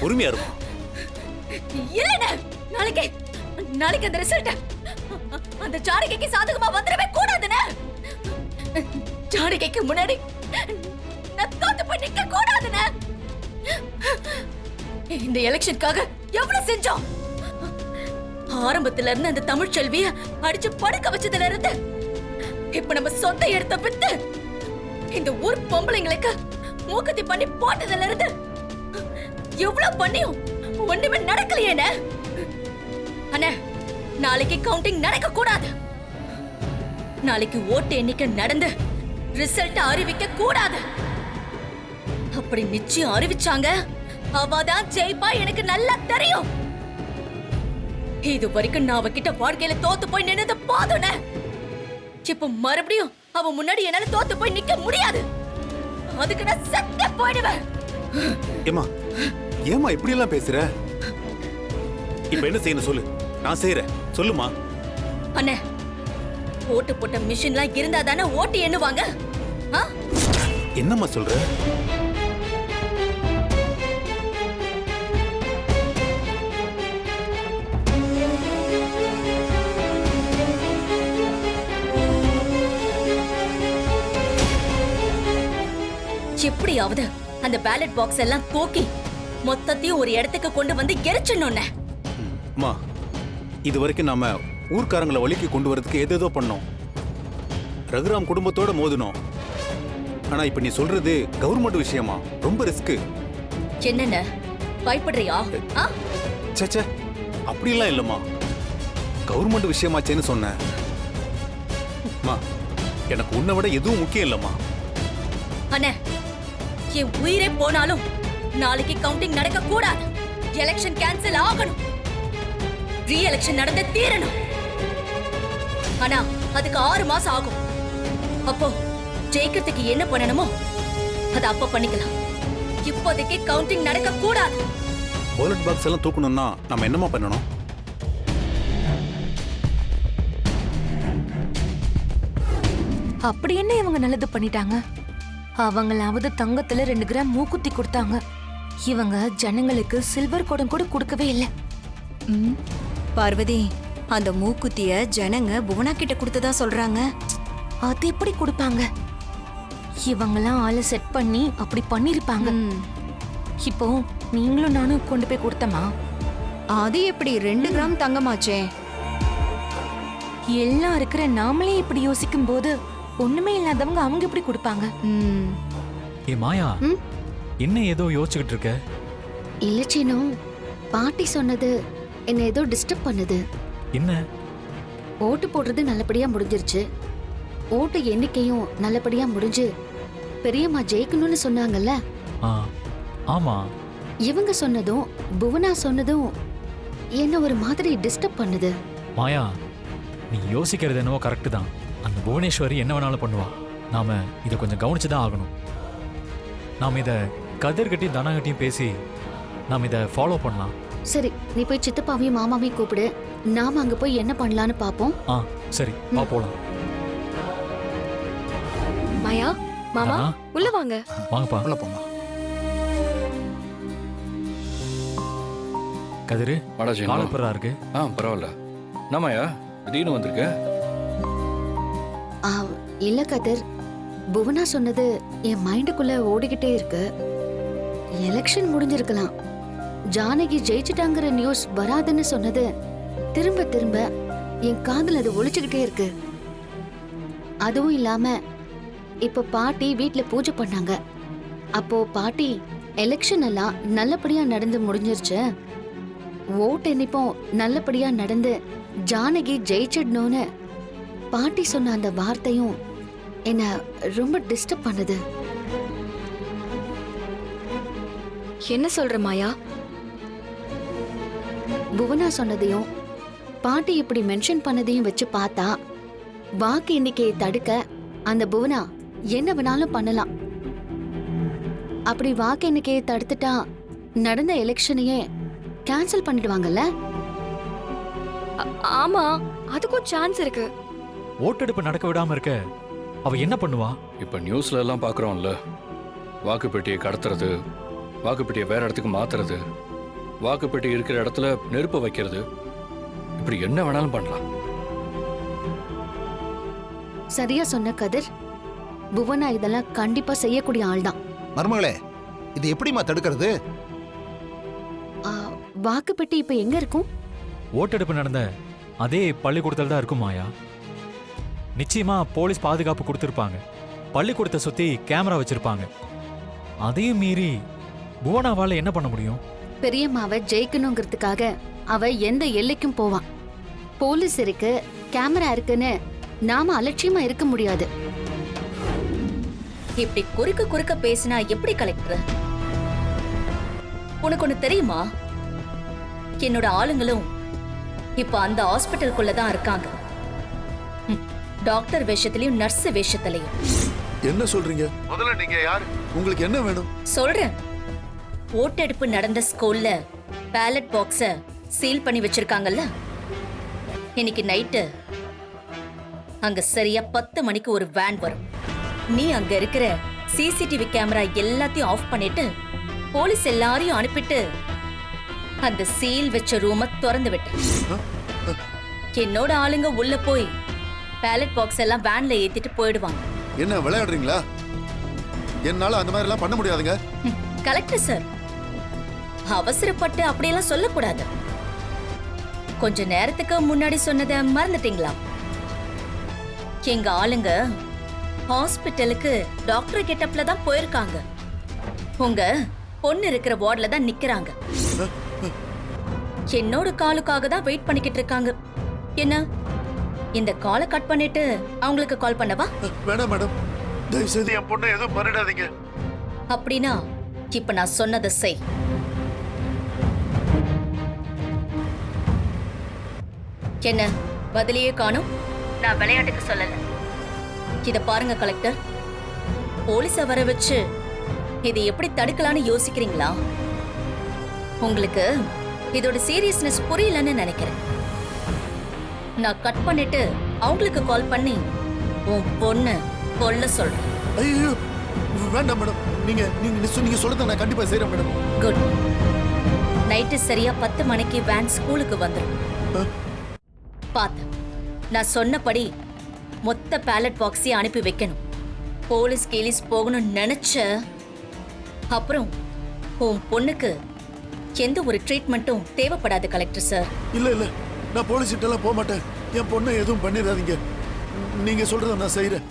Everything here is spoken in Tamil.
பொறுமையா இருக்கும். இல்லைண்ணே, நாளைக்கு அந்த ரிசல்ட் அந்த ஜானகிக்கு சாதகமா வந்துடவே கூடாதுண்ணே. ஜானகிக்கு முன்னாடி நான் தோத்து போய் நிக்க கூடாதுண்ணே. இந்த எலெக்ஷனுக்காக எவ்வளவு செஞ்சோம். ஆரம்பத்துல இருந்து அந்த தமிழ் செல்விய அடிச்சு படுக்க வச்சதுல இருந்து இப்ப நம்ம சொந்த இடத்த வித்து இந்த ஊர் பொம்பளைங்களுக்கு மூக்கத்தி பண்ணி போட்டதுல இருந்து எவ்வளவு பண்ணியும் ஒண்ணுமே நடக்கலையேண்ணே. அண்ணே, நாளைக்கு கவுண்டிங் நடக்க கூடாது. நாளைக்கு ஓட்டு எண்ணிக்கை நடந்து ரிசல்ட் அறிவிக்க கூடாது. அப்படி நிச்சயம் அறிவிச்சாங்க அவதான் ஜெயிப்பா, எனக்கு நல்லா தெரியும். இது வரைக்கும் நான் அவகிட்ட வாழ்க்கையில தோத்து போய் நின்னது போதும்னே. இப்ப மறுபடியும் அவ முன்னாடி என்னால தோத்து போய் நிக்க முடியாது. அதுக்கு நான் செத்து போயிடுவேன். ஏமா ஏமா இப்படி எல்லாம் பேசுற? இப்ப என்ன செய்யணும் சொல்லு, நான் செய்யறேன். சொல்லுமா. அண்ணே, ஓட்டு போட்ட மிஷின்லாம் இருந்தா தானே ஓட்டு எண்ணுவாங்க. என்னம்மா சொல்ற? எப்படியாவது அந்த பேலட் பாக்ஸ் எல்லாம் தூக்கி மொத்தத்தையும் ஒரு இடத்துக்கு கொண்டு வந்து எரிச்சிடணும்னே. அம்மா, இது வரைக்கும் நாம ஊர்க்காரங்களை வழிக்கு கொண்டு வரதுக்கு ஏதேதோ பண்ணோம். ரகுராம் குடும்பத்தோட மோதினோம். ஆனா இப்ப நீ சொல்றது கவர்மெண்ட் விஷயமா, ரொம்ப ரிஸ்க். என்னென்ன பயப்படுறியா? சச்சே, அப்படிலாம் இல்லம்மா. கவர்மெண்ட் விஷயமாச்சேன்னு சொன்னேன். எனக்கு உன்னை விட எதுவும் முக்கியம் இல்லம்மா. அண்ணே, என் உயிரே போனாலும் நாளைக்கு கவுண்டிங் நடக்க கூடாது. எலெக்ஷன் கேன்சல் ஆகணும். ரீ எலெக்ஷன் நடந்து தீரணும். ஆனா அதுக்கு 6 மாசம் ஆகும். அப்போ ஜெயிக்கிறதுக்கு என்ன பண்ணணுமோ அதை அப்ப பண்ணிக்கலாம். இப்போதைக்கு கவுண்டிங் நடக்க கூடாது. பேலட் பாக்ஸ் எல்லாம் தூக்கணும்னா நம்ம என்னமா பண்ணணும்? அப்படி என்ன இவங்க நல்லது பண்ணிட்டாங்க? அவங்களாவது தங்கத்துல 2 கிராம் மூக்குத்தி கொடுத்தாங்க. இவங்க ஜனங்களுக்கு சில்வர் குடம் கூட கொடுக்கவே இல்லை. பார்வதி, அந்த மூக்குத்திய ஜனங்க புவனா கிட்ட கொடுத்ததா சொல்றாங்க. அது எப்படி கொடுப்பாங்க? இவங்கெல்லாம் ஆளை செட் பண்ணி அப்படி பண்ணிருப்பாங்க. இப்போ நீங்களும் நானும் கொண்டு போய் கொடுத்தமா? அது எப்படி 2 கிராம் தங்கமாச்சே? எல்லாம் இருக்கிற நாமளே இப்படி யோசிக்கும் போது ஒண்ணுமே இல்லாதவங்க அவங்க எப்படி கொடுப்பாங்க? ஏ மாயா, என்ன ஏதோ யோசிச்சுக்கிட்டு இருக்க? இல்ல சீனு, பாட்டி சொன்னது என்ன ஏதோ டிஸ்டர்ப் பண்ணுது. என்ன? ஓட்டு போடுறது நல்லபடியா முடிஞ்சிருச்சு. ஓட்டு எண்ணிக்கையும் நல்லபடியா முடிஞ்சு பெரியம்மா ஜெயிக்கணும்னு சொன்னாங்கல்ல. ஆமா. இவங்க சொன்னதும் புவனா சொன்னதும் என்ன ஒரு மாதிரி டிஸ்டர்ப் பண்ணுது. மாயா, நீ யோசிக்கிறது என்னவோ கரெக்ட் தான். அந்த புவனேஸ்வரி என்ன வேணாலும் பண்ணுவா. நாம இதை கொஞ்சம் கவனிச்சுதான் ஆகணும். நாம இதை கதிர்கட்டியும் தனகட்டியும் பேசி நாம இதை ஃபாலோ பண்ணலாம். சரி, நீ போய் சித்தப்பாவையும் மாமாவையும் கூப்பிடு. நாம அங்க போய் என்ன பண்ணலான்னு பாப்போம். சரி, வா போலாம். மாயா, மாமா, உள்ள வாங்க. வாங்கப்பா. உள்ள போமா. கதிரு, காலப்பரா இருக்கு. பரவாயில்ல. நாமாயா திடீர்னு வந்திருக்க? இல்ல கதிர், புவனா சொன்னது என் மைண்டுக்குள்ள ஓடிக்கிட்டே இருக்கு. எலெக்ஷன் முடிஞ்சிருக்கலாம், ஜானகி ஜெயிச்சிட்டாங்கிற நியூஸ் வராதுன்னு சொன்னது திரும்ப திரும்ப என் காதுல அது ஒலிச்சுக்கிட்டே இருக்கு. அதுவும் இல்லாம இப்ப பாட்டி வீட்ல பூஜை பண்ணாங்க. அப்போ பாட்டி எலெக்ஷன் எல்லாம் நல்லபடியா நடந்து முடிஞ்சிருச்சு, ஓட்டு எண்ணிப்போம் நல்லபடியா நடந்து ஜானகி ஜெயிச்சிடணும்னு பாட்டி சொன்ன அந்த வார்த்தையும் என்ன ரொம்ப டிஸ்டர்ப் பண்ணுது. என்ன சொல்ற மாயா? புவனா சொன்னதையும் பாட்டி இப்படி மென்ஷன் பண்ணதையும் வச்சு பார்த்தா வாக்கு எண்ணிக்கையை தடுக்க அந்த புவனா என்ன வேணாலும் பண்ணலாம். அப்படி வாக்கு எண்ணிக்கையை தடுத்துட்டா நடந்த எலெக்ஷனையே கேன்சல் பண்ணிடுவாங்கல்ல? ஆமா, அதுக்கும் சான்ஸ் இருக்கு. ஓட்டெடுப்பு நடக்க விடாம இருக்க அவ என்ன பண்ணுவா? இப்ப நியூஸ்ல எல்லாம் பாக்குறோம்ல, வாக்குப்பெட்டியை கடத்துறது, வாக்குப்பெட்டியை வேற இடத்துக்கு மாத்துறது, வாக்குப்பெட்டி இருக்கிற இடத்துல நெருப்பு வைக்கிறது, இப்படி என்ன வேணாலும் பண்ணலாம். சரியா சொன்ன கதிர். புவனா இதெல்லாம் கண்டிப்பா செய்யக்கூடிய ஆள்தான். மருமகளே, இது எப்படிம்மா தடுக்கிறது? ஆ, வாக்குப்பெட்டி இப்ப எங்க இருக்கும்? ஓட்டெடுப்பு நடந்த அதே பள்ளிக்கூடத்தில் தான் இருக்கும் மாயா. நிச்சயமா போலீஸ் பாதுகாப்பு கொடுத்துருப்பாங்க. பள்ளிக்கூடத்தை சுத்தி கேமரா வச்சிருப்பாங்க. அதையும் மீறி புவனாவால என்ன பண்ண முடியும்? பெரியம்மாவை ஜெயிக்கணுங்கிறதுக்காக அவ எந்த எல்லைக்கும் போவான். போலீஸ் இருக்கு, கேமரா இருக்குன்னு நாம அலட்சியமா இருக்க முடியாது. இப்படி குறுக்க பேசினா எப்படி கலெக்டர்? உனக்கு ஒண்ணு தெரியுமா? என்னோட ஆளுங்களும் இப்ப அந்த ஹாஸ்பிட்டலுக்குள்ள தான் இருக்காங்க. டாக்டர் வேஷத்திலையும் நர்ஸ் வேஷத்திலையும். என்ன சொல்றீங்க? முதல்ல நீங்க யாரு? உங்களுக்கு என்ன வேணும்? சொல்றேன். ஓட்டெடுப்பு நடந்த ஸ்கூல்ல பேலட் பாக்ஸ சீல் பண்ணி வச்சிருக்காங்கல்ல. இன்னைக்கு நைட்டு அங்க சரியா 10 மணிக்கு ஒரு வேன் வரும். நீ அங்க இருக்கிற சிசிடிவி கேமரா எல்லாத்தையும் ஆஃப் பண்ணிட்டு போலீஸ் எல்லாரையும் அனுப்பிட்டு அந்த சீல் வச்ச ரூம திறந்து விட்டு என்னோட ஆளுங்க உள்ள போய் பேலட் பாக்ஸ் எல்லாம் வேன்ல ஏத்திட்டு போயிடுவாங்க. என்ன விளையாடுறீங்களா? என்னால அந்த மாதிரி எல்லாம் பண்ண முடியாதுங்க. கலெக்டர் சார், அவசரப்பட்டு அப்படியெல்லாம் சொல்லக்கூடாது. கொஞ்ச நேரத்துக்கு முன்னாடி சொன்னதை மறந்துட்டீங்களா? எங்க ஆளுங்க ஹாஸ்பிட்டலுக்கு டாக்டர் கெட்டப்ல தான் போயிருக்காங்க. உங்க பொண்ணு இருக்கிற வார்டுல தான் நிக்கிறாங்க. என்னோட காலுக்காக தான் வெயிட் பண்ணிக்கிட்டு இருக்காங்க. என்ன, இந்த காலை கட் பண்ணிட்டு அவங்களுக்கு கால் பண்ணவா? வேணாம் மேடம், தயவு செய்து என் பொண்ணை எதுவும் பண்ணிடாதீங்க. அப்படின்னா இப்ப நான் சொன்னதை செய். என்ன பதிலையே காணும்? நான் விளையாட்டுக்கு சொல்லல. இத பாருங்க கலெக்டர், போலீஸ வர வச்சு இதை எப்படி தடுக்கலான்னு யோசிக்கிறீங்களா? உங்களுக்கு இதோட சீரியஸ்னஸ் புரியலன்னு நினைக்கிறேன். நான் கட் பண்ணிட்டு அவங்களுக்கு கால் பண்ணி உன் பொண்ணு கொல்ல சொல்றேன். ஐயோ வேண்டாம் மேடம், நீங்க நீங்க சொல்றத நான் கண்டிப்பா செய்றேன் மேடம். குட். நைட்டு சரியா 10 மணிக்கு வேன் ஸ்கூலுக்கு வந்துடும். பாத்து, நான் சொன்னபடி மொத்த பேலட் பாக்ஸையும் அனுப்பி வைக்கணும். போலீஸ் கேலிஸ் போகணும்னு நினைச்ச அப்புறம் உன் பொண்ணுக்கு எந்த ஒரு ட்ரீட்மெண்ட்டும் தேவைப்படாது கலெக்டர் சார். இல்ல இல்ல, நான் போலீஸ் கிட்ட எல்லாம் போக மாட்டேன். என் பொண்ணை எதுவும் பண்ணிடாதீங்க. நீங்க சொல்றத நான் செய்றேன்.